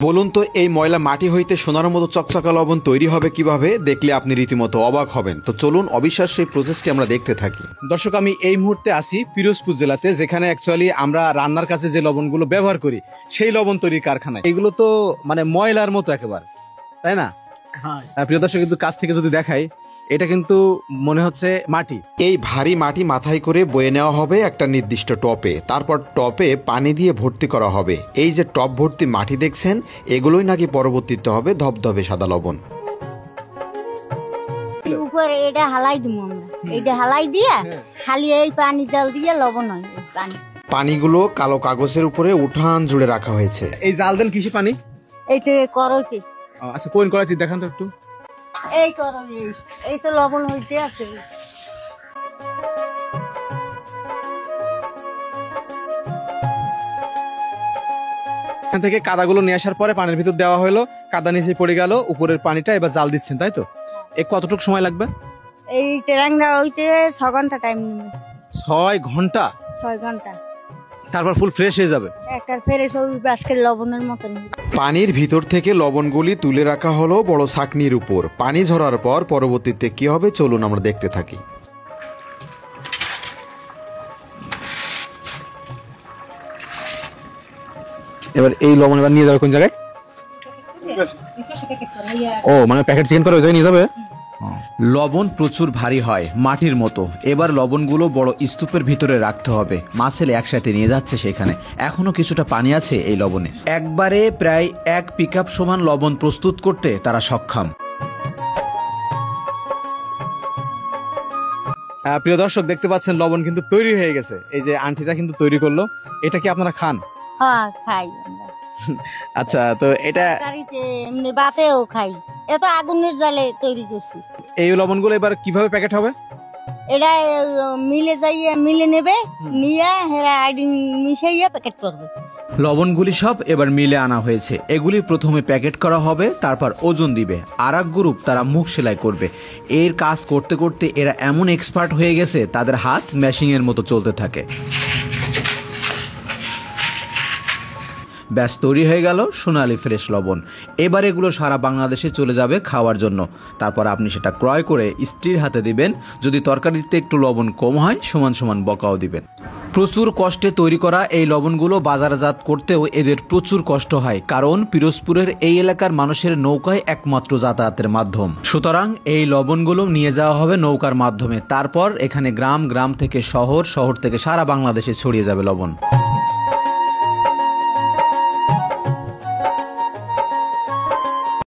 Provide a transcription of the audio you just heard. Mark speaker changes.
Speaker 1: বলুন তো এই ময়লা মাটি হইতে সোনার মতো চকচকা লবণ তৈরি হবে কিভাবে? দেখলে আপনি রীতিমতো অবাক হবেন। তো চলুন অবিশ্বাস্য এই প্রসেসটি আমরা দেখতে থাকি।
Speaker 2: দর্শক, আমি এই মুহূর্তে আসি পিরোজপুর জেলাতে, যেখানে অ্যাকচুয়ালি আমরা রান্নার কাছে যে লবণগুলো ব্যবহার করি সেই লবণ তৈরির কারখানায়। এগুলো তো মানে ময়লার মতো একেবারে, তাই না? প্রিয় দর্শক, কিন্তু কাছ থেকে যদি দেখাই, এটা কিন্তু মনে হচ্ছে মাটি।
Speaker 1: এই ভারী মাটি মাথায় করে বয়ে নেওয়া হবে একটা নির্দিষ্ট টপে, তারপর টপে পানি দিয়ে ভর্তি করা হবে। এই যে টপ ভর্তি মাটি দেখছেন, এগুলোই নাকি পরবর্তীতে হবে ধবধবে সাদা লবণ।
Speaker 3: উপরে এটা হালাই দিব আমরা, এটা হালাই দিয়ে খালি এই পানি জল দিয়ে লবণ হয়।
Speaker 1: পানিগুলো কালো কাগজের উপরে উঠান জুড়ে রাখা হয়েছে।
Speaker 2: এই জাল দেন কিসে পানি?
Speaker 3: এইটা করতে।
Speaker 2: আচ্ছা, কোন কড়াইতে দেখান তো একটু।
Speaker 3: এই করো, এই তো লবণ হইতে আছে।
Speaker 2: এখান থেকে কাদাগুলো নিয়ে আসার পরে পানির ভিতর দেওয়া হলো, কাদা নিচে পড়ে গেল, উপরের পানিটা এবার জাল দিচ্ছেন, তাই তো? কতটুকু সময় লাগবে?
Speaker 3: এই ট্যাংরা হইতে 6 ঘন্টা টাইম নেবে।
Speaker 2: 6 ঘন্টা?
Speaker 3: 6 ঘন্টা।
Speaker 2: তারপর ফুল ফ্রেশ হয়ে যাবে,
Speaker 3: একটা ফ্রেশ ওই বাস্কের লবণের মতন।
Speaker 1: পানির ভিতর থেকে লবণগুলি তুলে রাখা হলো বড় ছাঁকনির উপর। পানি ঝরার পর পরবর্তীতে কি হবে চলুন আমরা দেখতে থাকি।
Speaker 2: এবার এই লবণ এবার নিয়ে যাবে কোন জায়গায়? ও, মানে প্যাকেট চিকেন করে ওই জায়গায় নিয়ে যাবে। লবণ প্রচুর ভারী হয়, মাটির মতো। এবার লবণগুলো বড় স্তূপের ভিতরে রাখতে হবে। মাছেলে একসাথে নিয়ে যাচ্ছে সেখানে। এখনো কিছুটা পানি আছে এই লবণে। একবারে প্রায় 1 পিকআপ সমান লবণ প্রস্তুত করতে তারা সক্ষম। প্রিয় দর্শক, দেখতে পাচ্ছেন লবণ কিন্তু তৈরি হয়ে গেছে। এই যে আন্টিটা কিন্তু তৈরি করলো। এটা কি আপনারা খান?
Speaker 3: হ্যাঁ, খাই আমরা।
Speaker 2: আচ্ছা, তো এটা
Speaker 3: এমনি বাতেও খাই। এটা আগুনের জালে তৈরি করছি।
Speaker 2: এই লবণগুলো এবার কিভাবে প্যাকেট হবে?
Speaker 3: এটা মিলে যাইয়ে মিলে নেবে, নিয়ে হেরা আইডি মিশাইয়া প্যাকেট করবে।
Speaker 2: লবণগুলি সব এবার মিলে আনা হয়েছে। এগুলি প্রথমে প্যাকেট করা হবে, তারপর ওজন দিবে। আর এক গ্রুপ তারা মুখ সেলাই করবে। এর কাজ করতে করতে এরা এমন এক্সপার্ট হয়ে গেছে, তাদের হাত মেশিনের মতো চলতে থাকে। ব্যাস, তৈরি হয়ে গেল সোনালী ফ্রেশ লবণ। এবার এগুলো সারা বাংলাদেশে চলে যাবে খাওয়ার জন্য। তারপর আপনি সেটা ক্রয় করে স্ত্রীর হাতে দিবেন। যদি তরকারিতে একটু লবণ কম হয়, সমান সমান বকাও দিবেন। প্রচুর কষ্টে তৈরি করা এই লবণগুলো বাজারজাত করতেও এদের প্রচুর কষ্ট হয়, কারণ পিরোজপুরের এই এলাকার মানুষের নৌকায় একমাত্র যাতায়াতের মাধ্যম। সুতরাং এই লবণগুলো নিয়ে যাওয়া হবে নৌকার মাধ্যমে। তারপর এখানে গ্রাম, গ্রাম থেকে শহর, শহর থেকে সারা বাংলাদেশে ছড়িয়ে যাবে লবণ।